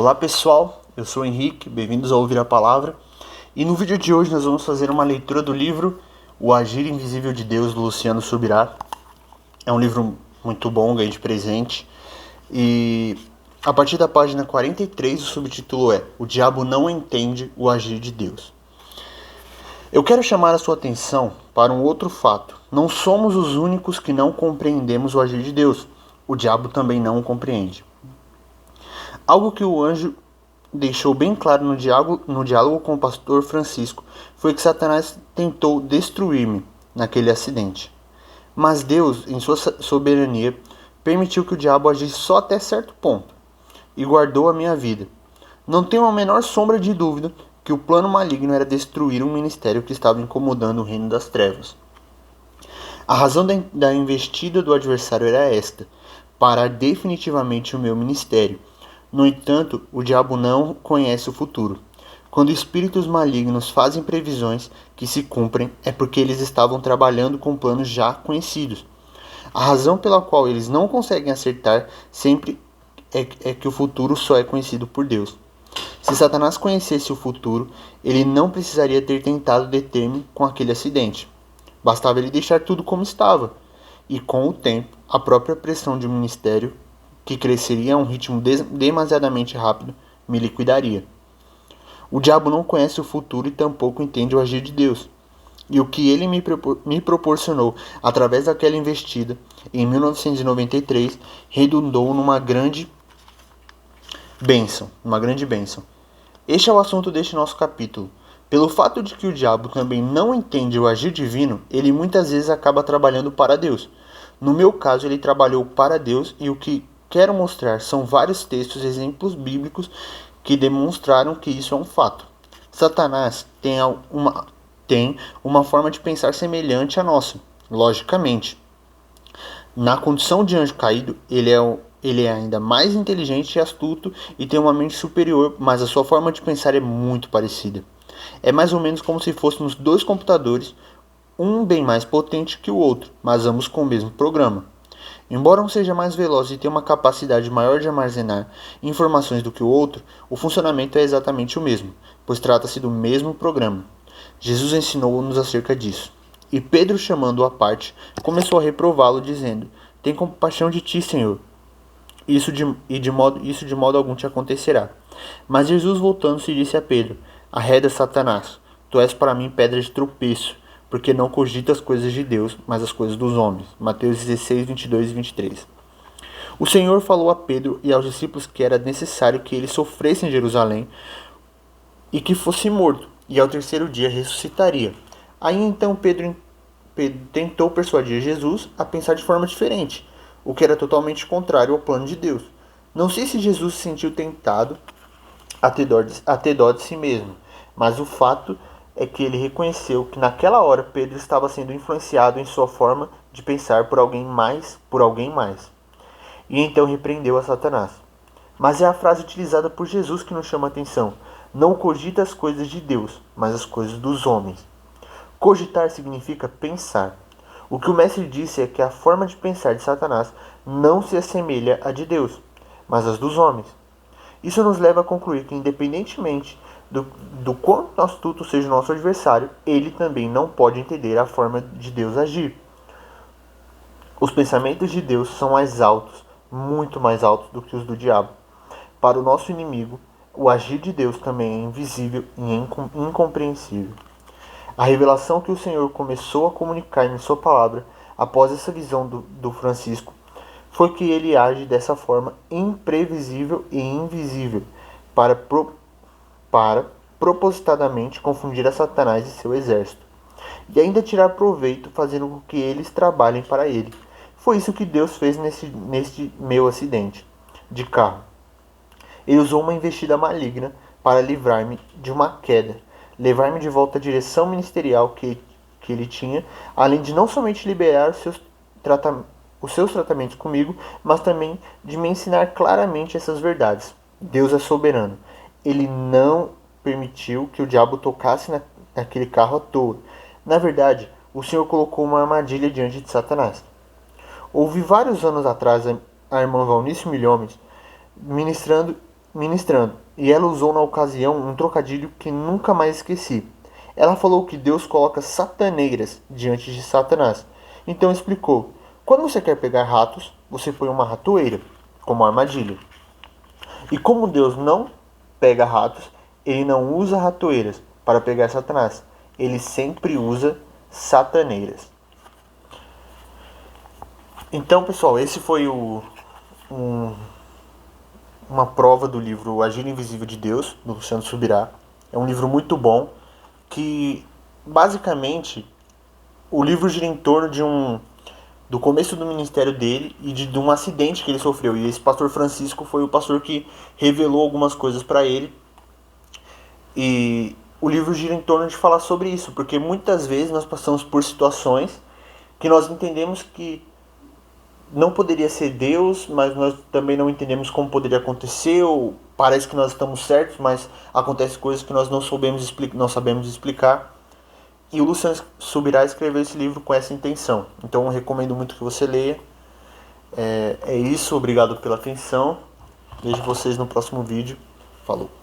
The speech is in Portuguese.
Olá pessoal, eu sou o Henrique, bem-vindos a Ouvir a Palavra. E no vídeo de hoje nós vamos fazer uma leitura do livro O Agir Invisível de Deus, do Luciano Subirá. É um livro muito bom, ganhei de presente. E a partir da página 43 o subtítulo é O Diabo não entende o agir de Deus. Eu quero chamar a sua atenção para um outro fato. Não somos os únicos que não compreendemos o agir de Deus. O diabo também não o compreende. Algo que o anjo deixou bem claro no diálogo com o pastor Francisco foi que Satanás tentou destruir-me naquele acidente. Mas Deus, em sua soberania, permitiu que o diabo agisse só até certo ponto e guardou a minha vida. Não tenho a menor sombra de dúvida que o plano maligno era destruir um ministério que estava incomodando o reino das trevas. A razão da investida do adversário era esta: parar definitivamente o meu ministério. No entanto, o diabo não conhece o futuro. Quando espíritos malignos fazem previsões que se cumprem, é porque eles estavam trabalhando com planos já conhecidos. A razão pela qual eles não conseguem acertar sempre é que o futuro só é conhecido por Deus. Se Satanás conhecesse o futuro, ele não precisaria ter tentado deter-me com aquele acidente. Bastava ele deixar tudo como estava. E com o tempo, a própria pressão de um ministério que cresceria a um ritmo demasiadamente rápido, me liquidaria. O diabo não conhece o futuro e tampouco entende o agir de Deus. E o que ele me proporcionou através daquela investida, em 1993, redundou numa grande bênção. Este é o assunto deste nosso capítulo. Pelo fato de que o diabo também não entende o agir divino, ele muitas vezes acaba trabalhando para Deus. No meu caso, ele trabalhou para Deus, e o que quero mostrar são vários textos, exemplos bíblicos que demonstraram que isso é um fato. Satanás tem uma forma de pensar semelhante à nossa, logicamente. Na condição de anjo caído, ele é ainda mais inteligente e astuto e tem uma mente superior, mas a sua forma de pensar é muito parecida. É mais ou menos como se fôssemos dois computadores, um bem mais potente que o outro, mas ambos com o mesmo programa. Embora um seja mais veloz e tenha uma capacidade maior de armazenar informações do que o outro, o funcionamento é exatamente o mesmo, pois trata-se do mesmo programa. Jesus ensinou-nos acerca disso. E Pedro, chamando-o à parte, começou a reprová-lo, dizendo: "Tem compaixão de ti, Senhor. Isso de modo algum te acontecerá." Mas Jesus, voltando-se, disse a Pedro: "Arreda, Satanás, tu és para mim pedra de tropeço, porque não cogita as coisas de Deus, mas as coisas dos homens." Mateus 16, 22 e 23. O Senhor falou a Pedro e aos discípulos que era necessário que ele sofresse em Jerusalém e que fosse morto, e ao terceiro dia ressuscitaria. Aí então Pedro tentou persuadir Jesus a pensar de forma diferente, o que era totalmente contrário ao plano de Deus. Não sei se Jesus se sentiu tentado a ter dó de si mesmo, mas o fato é que ele reconheceu que naquela hora Pedro estava sendo influenciado em sua forma de pensar por alguém mais. E então repreendeu a Satanás. Mas é a frase utilizada por Jesus que nos chama a atenção. Não cogita as coisas de Deus, mas as coisas dos homens. Cogitar significa pensar. O que o mestre disse é que a forma de pensar de Satanás não se assemelha à de Deus, mas às dos homens. Isso nos leva a concluir que, independentemente do quanto astuto seja o nosso adversário, ele também não pode entender a forma de Deus agir. Os pensamentos de Deus são mais altos, muito mais altos do que os do diabo. Para o nosso inimigo, o agir de Deus também é invisível e incompreensível. A revelação que o Senhor começou a comunicar em sua palavra, após essa visão do Francisco, foi que ele age dessa forma imprevisível e invisível para propositadamente confundir a Satanás e seu exército, e ainda tirar proveito fazendo com que eles trabalhem para ele. Foi isso que Deus fez neste meu acidente de carro. Ele usou uma investida maligna para livrar-me de uma queda, levar-me de volta à direção ministerial que ele tinha, além de não somente liberar os seus tratamentos comigo, mas também de me ensinar claramente essas verdades. Deus é soberano. Ele não permitiu que o diabo tocasse naquele carro à toa. Na verdade, o Senhor colocou uma armadilha diante de Satanás. Houve vários anos atrás a irmã Valnice Milhomes ministrando ministrando, e ela usou na ocasião um trocadilho que nunca mais esqueci. Ela falou que Deus coloca sataneiras diante de Satanás. Então explicou: quando você quer pegar ratos, você põe uma ratoeira como armadilha. E como Deus não pega ratos, ele não usa ratoeiras para pegar Satanás. Ele sempre usa sataneiras. Então, pessoal, esse foi uma prova do livro O Agir Invisível de Deus, do Luciano Subirá. É um livro muito bom que, basicamente, o livro gira em torno do começo do ministério dele e de um acidente que ele sofreu. E esse pastor Francisco foi o pastor que revelou algumas coisas para ele. E o livro gira em torno de falar sobre isso, porque muitas vezes nós passamos por situações que nós entendemos que não poderia ser Deus, mas nós também não entendemos como poderia acontecer, ou parece que nós estamos certos, mas acontecem coisas que nós não sabemos explicar. E o Luciano Subirá escreveu esse livro com essa intenção. Então eu recomendo muito que você leia. É isso, obrigado pela atenção. Vejo vocês no próximo vídeo. Falou!